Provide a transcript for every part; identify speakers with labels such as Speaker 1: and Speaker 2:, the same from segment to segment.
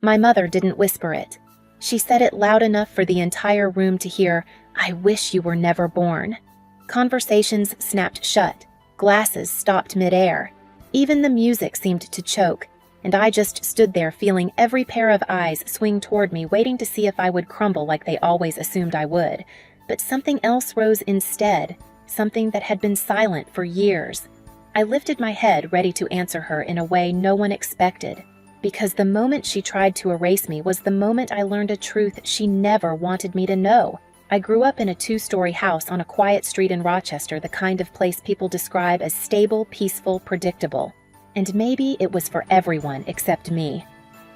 Speaker 1: My mother didn't whisper it. She said it loud enough for the entire room to hear, "I wish you were never born." Conversations snapped shut. Glasses stopped midair. Even the music seemed to choke, and I just stood there feeling every pair of eyes swing toward me, waiting to see if I would crumble like they always assumed I would. But something else rose instead, something that had been silent for years. I lifted my head, ready to answer her in a way no one expected, because the moment she tried to erase me was the moment I learned a truth she never wanted me to know. I grew up in a 2-story house on a quiet street in Rochester, the kind of place people describe as stable, peaceful, predictable. And maybe it was for everyone except me.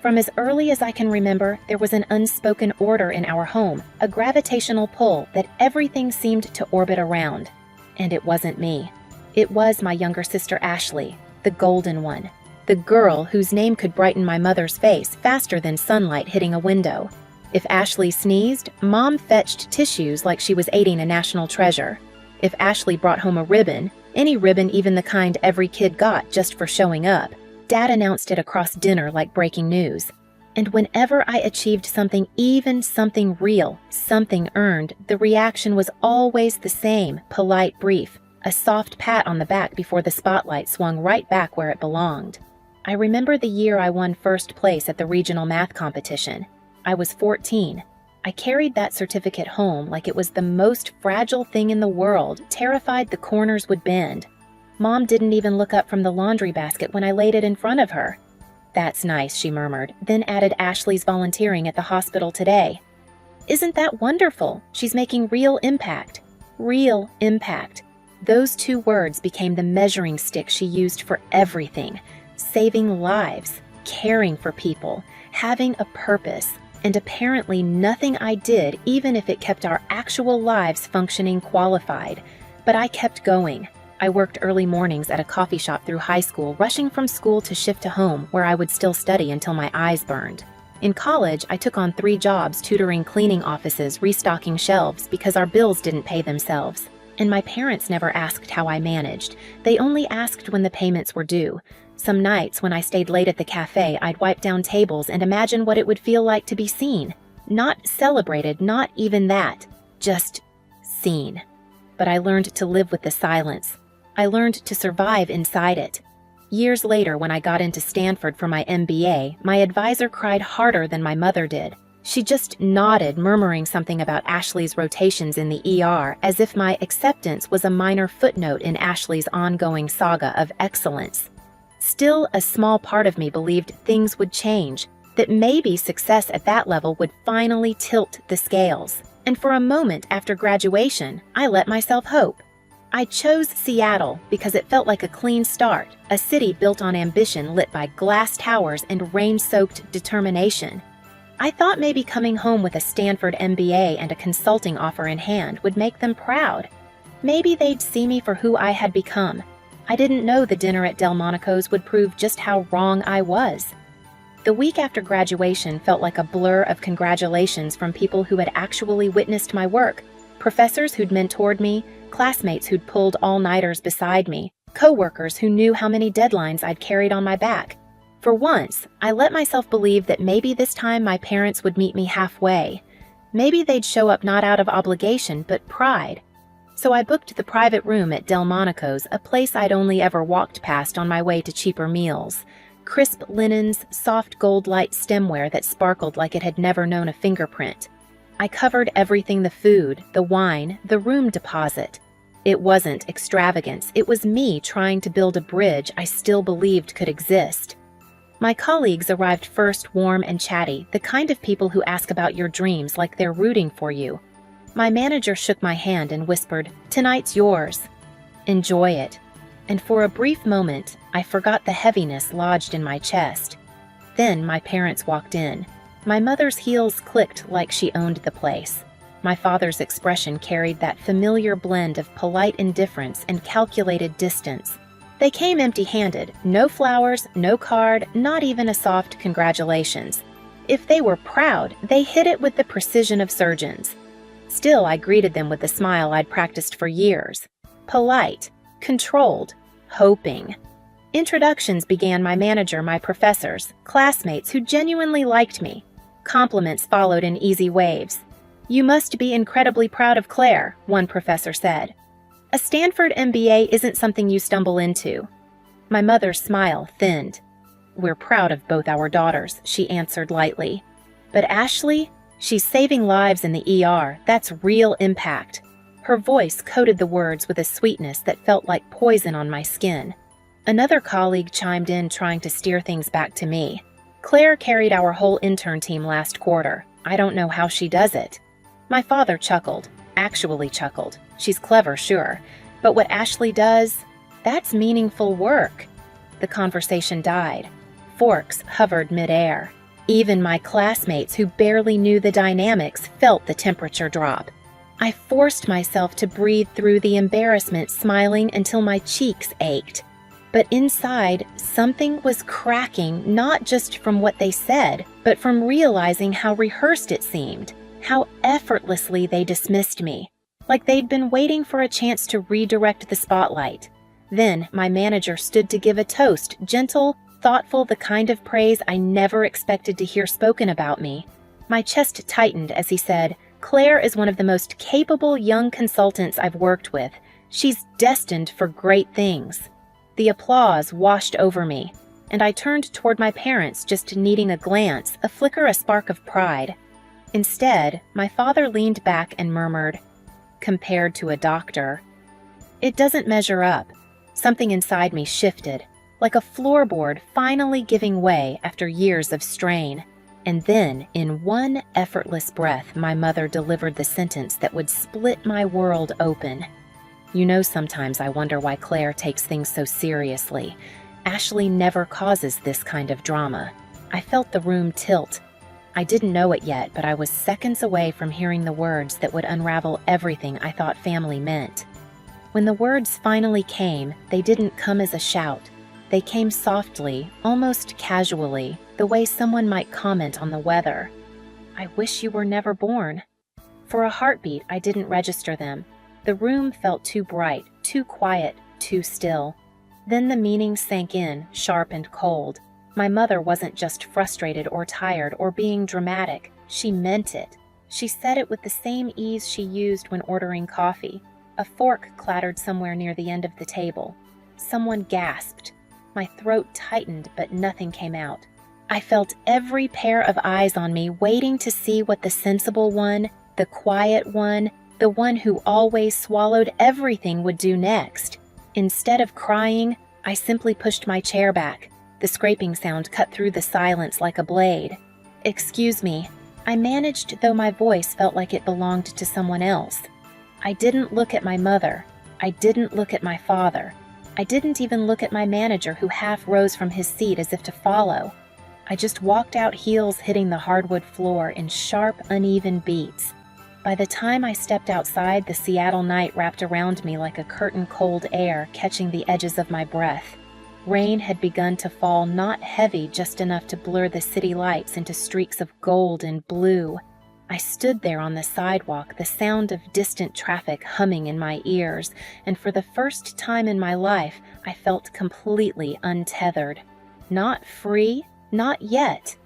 Speaker 1: From as early as I can remember, there was an unspoken order in our home, a gravitational pull that everything seemed to orbit around. And it wasn't me. It was my younger sister Ashley, the golden one, the girl whose name could brighten my mother's face faster than sunlight hitting a window. If Ashley sneezed, Mom fetched tissues like she was aiding a national treasure. If Ashley brought home a ribbon, any ribbon, even the kind every kid got just for showing up, Dad announced it across dinner like breaking news. And whenever I achieved something, even something real, something earned, the reaction was always the same, polite, brief, a soft pat on the back before the spotlight swung right back where it belonged. I remember the year I won first place at the regional math competition. I was 14. I carried that certificate home like it was the most fragile thing in the world, terrified the corners would bend. Mom didn't even look up from the laundry basket when I laid it in front of her. "That's nice," she murmured, then added Ashley's volunteering at the hospital today. "Isn't that wonderful? She's making real impact." Real impact. Those 2 words became the measuring stick she used for everything. Saving lives, caring for people, having a purpose, and apparently nothing I did, even if it kept our actual lives functioning, qualified. But I kept going. I worked early mornings at a coffee shop through high school, rushing from school to shift to home, where I would still study until my eyes burned. In college, I took on 3 jobs, tutoring cleaning offices, restocking shelves, because our bills didn't pay themselves. And my parents never asked how I managed. They only asked when the payments were due. Some nights, when I stayed late at the cafe, I'd wipe down tables and imagine what it would feel like to be seen. Not celebrated, not even that. Just seen. But I learned to live with the silence. I learned to survive inside it. Years later, when I got into Stanford for my MBA, my advisor cried harder than my mother did. She just nodded, murmuring something about Ashley's rotations in the ER, as if my acceptance was a minor footnote in Ashley's ongoing saga of excellence. Still, a small part of me believed things would change, that maybe success at that level would finally tilt the scales. And for a moment after graduation, I let myself hope. I chose Seattle because it felt like a clean start, a city built on ambition, lit by glass towers and rain-soaked determination. I thought maybe coming home with a Stanford MBA and a consulting offer in hand would make them proud. Maybe they'd see me for who I had become. I didn't know the dinner at Delmonico's would prove just how wrong I was. The week after graduation felt like a blur of congratulations from people who had actually witnessed my work, professors who'd mentored me, classmates who'd pulled all-nighters beside me, coworkers who knew how many deadlines I'd carried on my back. For once, I let myself believe that maybe this time my parents would meet me halfway. Maybe they'd show up not out of obligation, but pride. So I booked the private room at Delmonico's, a place I'd only ever walked past on my way to cheaper meals. Crisp linens, soft gold light stemware that sparkled like it had never known a fingerprint. I covered everything: the food, the wine, the room deposit. It wasn't extravagance, it was me trying to build a bridge I still believed could exist. My colleagues arrived first, warm and chatty, the kind of people who ask about your dreams like they're rooting for you. My manager shook my hand and whispered, "Tonight's yours. Enjoy it." And for a brief moment, I forgot the heaviness lodged in my chest. Then my parents walked in. My mother's heels clicked like she owned the place. My father's expression carried that familiar blend of polite indifference and calculated distance. They came empty-handed, no flowers, no card, not even a soft congratulations. If they were proud, they hid it with the precision of surgeons. Still, I greeted them with the smile I'd practiced for years. Polite, controlled, hoping. Introductions began: my manager, my professors, classmates who genuinely liked me. Compliments followed in easy waves. "You must be incredibly proud of Claire," one professor said. "A Stanford MBA isn't something you stumble into." My mother's smile thinned. "We're proud of both our daughters," she answered lightly. "But Ashley, she's saving lives in the ER. That's real impact." Her voice coated the words with a sweetness that felt like poison on my skin. Another colleague chimed in, trying to steer things back to me. "Claire carried our whole intern team last quarter. I don't know how she does it." My father chuckled, actually chuckled. "She's clever, sure. But what Ashley does, that's meaningful work." The conversation died. Forks hovered midair. Even my classmates who barely knew the dynamics felt the temperature drop. I forced myself to breathe through the embarrassment, smiling until my cheeks ached. But inside, something was cracking, not just from what they said, but from realizing how rehearsed it seemed, how effortlessly they dismissed me, like they'd been waiting for a chance to redirect the spotlight. Then my manager stood to give a toast, gentle, thoughtful, the kind of praise I never expected to hear spoken about me. My chest tightened as he said, "Claire is one of the most capable young consultants I've worked with. She's destined for great things." The applause washed over me, and I turned toward my parents, just needing a glance, a flicker, a spark of pride. Instead, my father leaned back and murmured, "Compared to a doctor, it doesn't measure up." Something inside me shifted, like a floorboard finally giving way after years of strain. And then, in one effortless breath, my mother delivered the sentence that would split my world open. "You know, sometimes I wonder why Claire takes things so seriously. Ashley never causes this kind of drama." I felt the room tilt. I didn't know it yet, but I was seconds away from hearing the words that would unravel everything I thought family meant. When the words finally came, they didn't come as a shout. They came softly, almost casually, the way someone might comment on the weather. "I wish you were never born." For a heartbeat, I didn't register them. The room felt too bright, too quiet, too still. Then the meaning sank in, sharp and cold. My mother wasn't just frustrated or tired or being dramatic. She meant it. She said it with the same ease she used when ordering coffee. A fork clattered somewhere near the end of the table. Someone gasped. My throat tightened, but nothing came out. I felt every pair of eyes on me, waiting to see what the sensible one, the quiet one, the one who always swallowed everything would do next. Instead of crying, I simply pushed my chair back. The scraping sound cut through the silence like a blade. "Excuse me," I managed, though my voice felt like it belonged to someone else. I didn't look at my mother. I didn't look at my father. I didn't even look at my manager, who half rose from his seat as if to follow. I just walked out, heels hitting the hardwood floor in sharp, uneven beats. By the time I stepped outside, the Seattle night wrapped around me like a curtain, cold air catching the edges of my breath. Rain had begun to fall, not heavy, just enough to blur the city lights into streaks of gold and blue. I stood there on the sidewalk, the sound of distant traffic humming in my ears, and for the first time in my life, I felt completely untethered. Not free, not yet,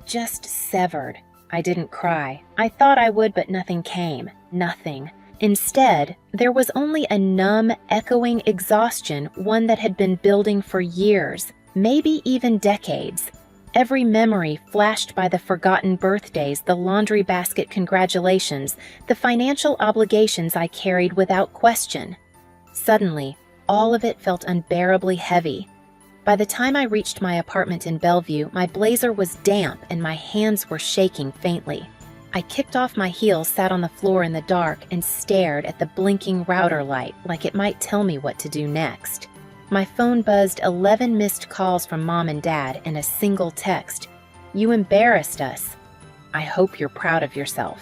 Speaker 1: just severed. I didn't cry. I thought I would, but nothing came. Nothing. Instead, there was only a numb, echoing exhaustion, one that had been building for years, maybe even decades. Every memory flashed by: the forgotten birthdays, the laundry basket congratulations, the financial obligations I carried without question. Suddenly, all of it felt unbearably heavy. By the time I reached my apartment in Bellevue, my blazer was damp and my hands were shaking faintly. I kicked off my heels, sat on the floor in the dark, and stared at the blinking router light like it might tell me what to do next. My phone buzzed, 11 missed calls from Mom and Dad, and a single text. "You embarrassed us. I hope you're proud of yourself."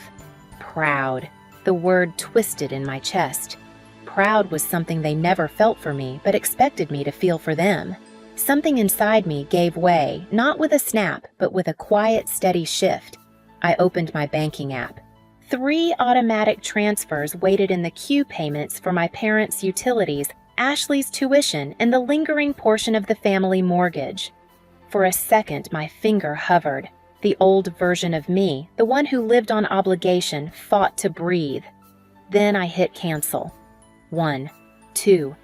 Speaker 1: Proud. The word twisted in my chest. Proud was something they never felt for me, but expected me to feel for them. Something inside me gave way, not with a snap, but with a quiet, steady shift. I opened my banking app. 3 automatic transfers waited in the queue: payments for my parents' utilities, Ashley's tuition, and the lingering portion of the family mortgage. For a second, my finger hovered. The old version of me, the one who lived on obligation, fought to breathe. Then I hit cancel. 1, 2,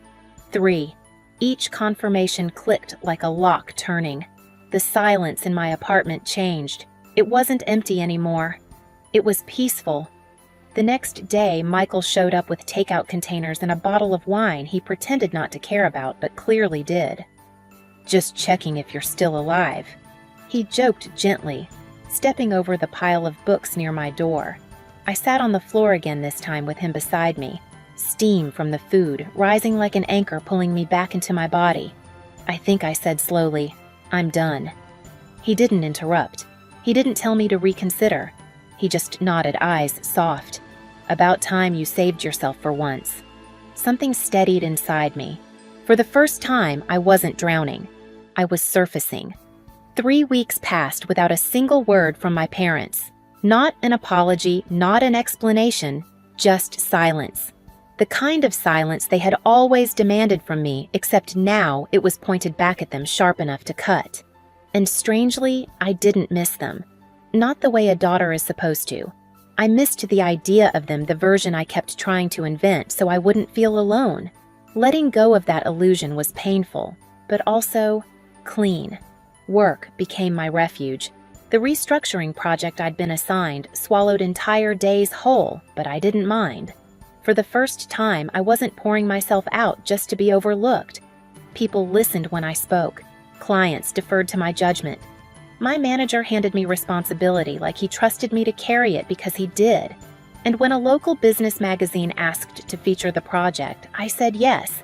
Speaker 1: 3. Each confirmation clicked like a lock turning. The silence in my apartment changed. It wasn't empty anymore. It was peaceful. The next day, Michael showed up with takeout containers and a bottle of wine he pretended not to care about, but clearly did. "Just checking if you're still alive," he joked gently, stepping over the pile of books near my door. I sat on the floor again this time with him beside me, steam from the food rising like an anchor pulling me back into my body. I think I said slowly, "I'm done." He didn't interrupt. He didn't tell me to reconsider. He just nodded, eyes soft. "About time you saved yourself for once." Something steadied inside me. For the first time, I wasn't drowning. I was surfacing. 3 weeks passed without a single word from my parents. Not an apology, not an explanation, just silence. The kind of silence they had always demanded from me, except now it was pointed back at them sharp enough to cut. And strangely, I didn't miss them. Not the way a daughter is supposed to. I missed the idea of them, the version I kept trying to invent so I wouldn't feel alone. Letting go of that illusion was painful, but also clean. Work became my refuge. The restructuring project I'd been assigned swallowed entire days whole, but I didn't mind. For the first time, I wasn't pouring myself out just to be overlooked. People listened when I spoke. Clients deferred to my judgment. My manager handed me responsibility like he trusted me to carry it because he did. And when a local business magazine asked to feature the project, I said yes.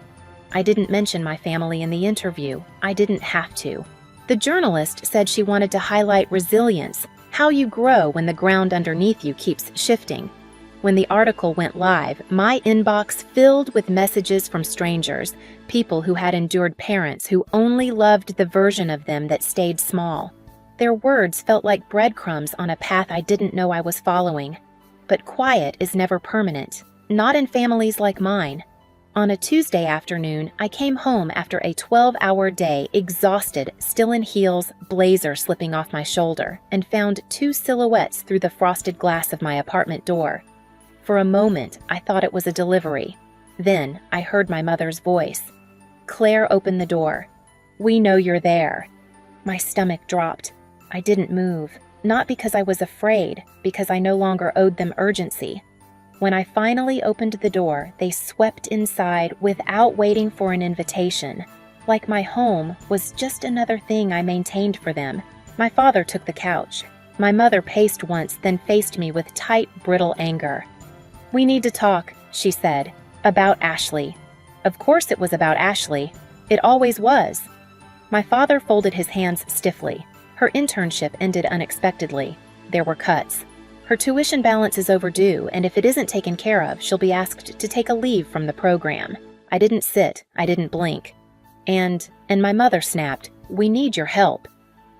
Speaker 1: I didn't mention my family in the interview. I didn't have to. The journalist said she wanted to highlight resilience, how you grow when the ground underneath you keeps shifting. When the article went live, my inbox filled with messages from strangers, people who had endured parents who only loved the version of them that stayed small. Their words felt like breadcrumbs on a path I didn't know I was following. But quiet is never permanent, not in families like mine. On a Tuesday afternoon, I came home after a 12-hour day, exhausted, still in heels, blazer slipping off my shoulder, and found 2 silhouettes through the frosted glass of my apartment door. For a moment, I thought it was a delivery. Then, I heard my mother's voice. "Claire, open the door. We know you're there." My stomach dropped. I didn't move, not because I was afraid, because I no longer owed them urgency. When I finally opened the door, they swept inside without waiting for an invitation. Like my home was just another thing I maintained for them. My father took the couch. My mother paced once, then faced me with tight, brittle anger. "We need to talk," she said, "about Ashley." Of course it was about Ashley. It always was. My father folded his hands stiffly. Her internship ended unexpectedly. There were cuts. Her tuition balance is overdue, and if it isn't taken care of, she'll be asked to take a leave from the program. I didn't sit. I didn't blink. And my mother snapped, "We need your help."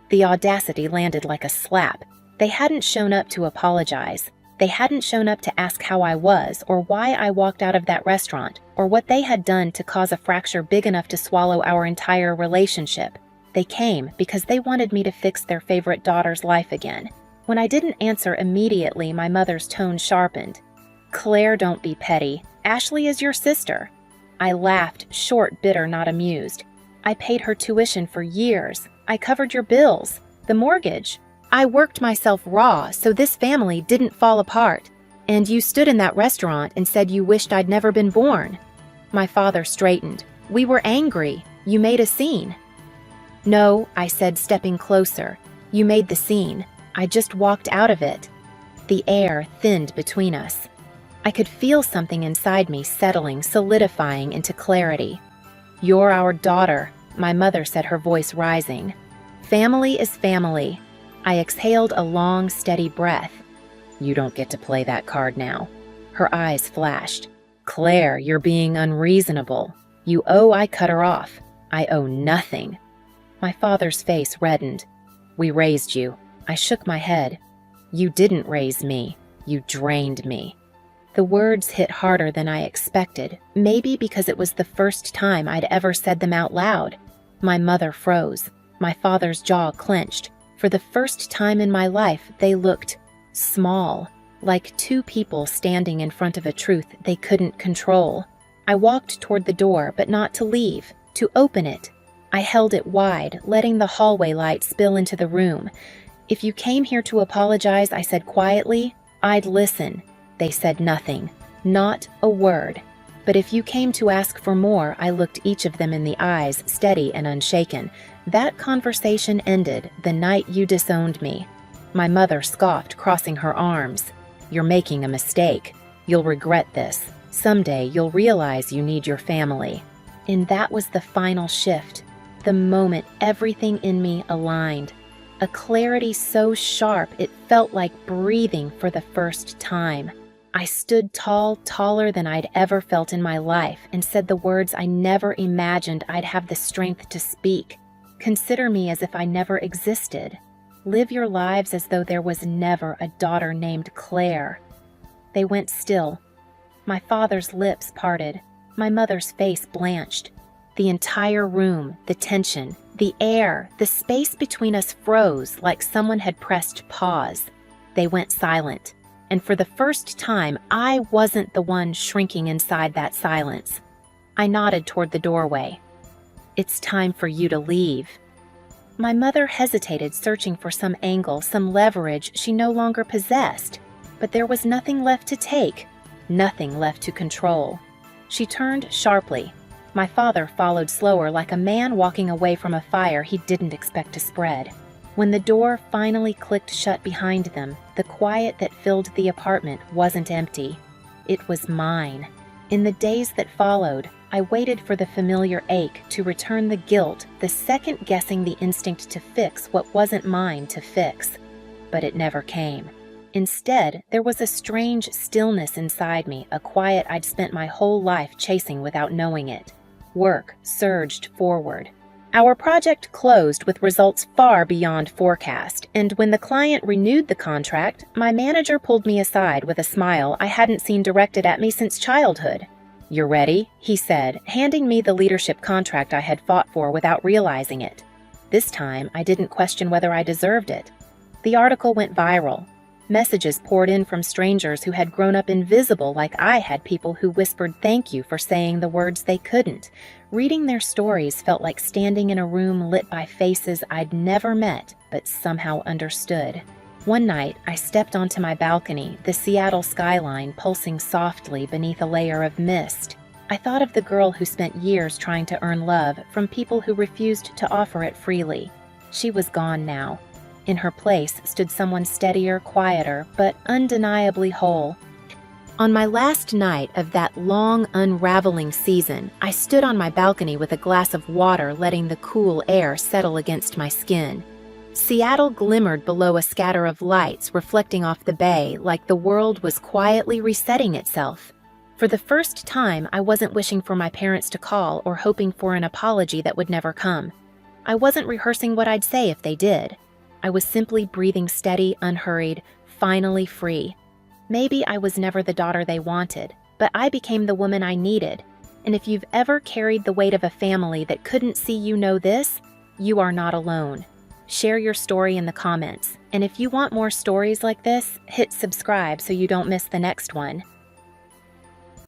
Speaker 1: The audacity landed like a slap. They hadn't shown up to apologize. They hadn't shown up to ask how I was, or why I walked out of that restaurant, or what they had done to cause a fracture big enough to swallow our entire relationship. They came because they wanted me to fix their favorite daughter's life again. When I didn't answer immediately, my mother's tone sharpened. "Claire, don't be petty. Ashley is your sister." I laughed, short, bitter, not amused. "I paid her tuition for years. I covered your bills, the mortgage. I worked myself raw so this family didn't fall apart. And you stood in that restaurant and said you wished I'd never been born." My father straightened. "We were angry. You made a scene." "No," I said, stepping closer. "You made the scene. I just walked out of it." The air thinned between us. I could feel something inside me settling, solidifying into clarity. "You're our daughter," my mother said, her voice rising. "Family is family." I exhaled a long, steady breath. "You don't get to play that card now." Her eyes flashed. "Claire, you're being unreasonable. You owe." I cut her off. "I owe nothing." My father's face reddened. "We raised you." I shook my head. "You didn't raise me. You drained me." The words hit harder than I expected, maybe because it was the first time I'd ever said them out loud. My mother froze. My father's jaw clenched. For the first time in my life, they looked small, like two people standing in front of a truth they couldn't control. I walked toward the door, but not to leave, to open it. I held it wide, letting the hallway light spill into the room. "If you came here to apologize," I said quietly, "I'd listen." They said nothing, not a word. "But if you came to ask for more," I looked each of them in the eyes, steady and unshaken. "That conversation ended the night you disowned me." My mother scoffed, crossing her arms. "You're making a mistake. You'll regret this. Someday you'll realize you need your family." And that was the final shift, the moment everything in me aligned. A clarity so sharp it felt like breathing for the first time. I stood tall, taller than I'd ever felt in my life, and said the words I never imagined I'd have the strength to speak. "Consider me as if I never existed. Live your lives as though there was never a daughter named Claire." They went still. My father's lips parted. My mother's face blanched. The entire room, the tension, the air, the space between us froze like someone had pressed pause. They went silent. And for the first time, I wasn't the one shrinking inside that silence. I nodded toward the doorway. "It's time for you to leave." My mother hesitated, searching for some angle, some leverage she no longer possessed. But there was nothing left to take, nothing left to control. She turned sharply. My father followed slower, like a man walking away from a fire he didn't expect to spread. When the door finally clicked shut behind them, the quiet that filled the apartment wasn't empty. It was mine. In the days that followed, I waited for the familiar ache to return the guilt, the second-guessing the instinct to fix what wasn't mine to fix. But it never came. Instead, there was a strange stillness inside me, a quiet I'd spent my whole life chasing without knowing it. Work surged forward. Our project closed with results far beyond forecast, and when the client renewed the contract, my manager pulled me aside with a smile I hadn't seen directed at me since childhood. "You're ready," he said, handing me the leadership contract I had fought for without realizing it. This time, I didn't question whether I deserved it. The article went viral. Messages poured in from strangers who had grown up invisible like I had, people who whispered thank you for saying the words they couldn't. Reading their stories felt like standing in a room lit by faces I'd never met but somehow understood. One night, I stepped onto my balcony, the Seattle skyline pulsing softly beneath a layer of mist. I thought of the girl who spent years trying to earn love from people who refused to offer it freely. She was gone now. In her place stood someone steadier, quieter, but undeniably whole. On my last night of that long, unraveling season, I stood on my balcony with a glass of water, letting the cool air settle against my skin. Seattle glimmered below a scatter of lights reflecting off the bay like the world was quietly resetting itself. For the first time, I wasn't wishing for my parents to call or hoping for an apology that would never come. I wasn't rehearsing what I'd say if they did. I was simply breathing steady, unhurried, finally free. Maybe I was never the daughter they wanted, but I became the woman I needed. And if you've ever carried the weight of a family that couldn't see you know this, you are not alone. Share your story in the comments. And if you want more stories like this, hit subscribe so you don't miss the next one.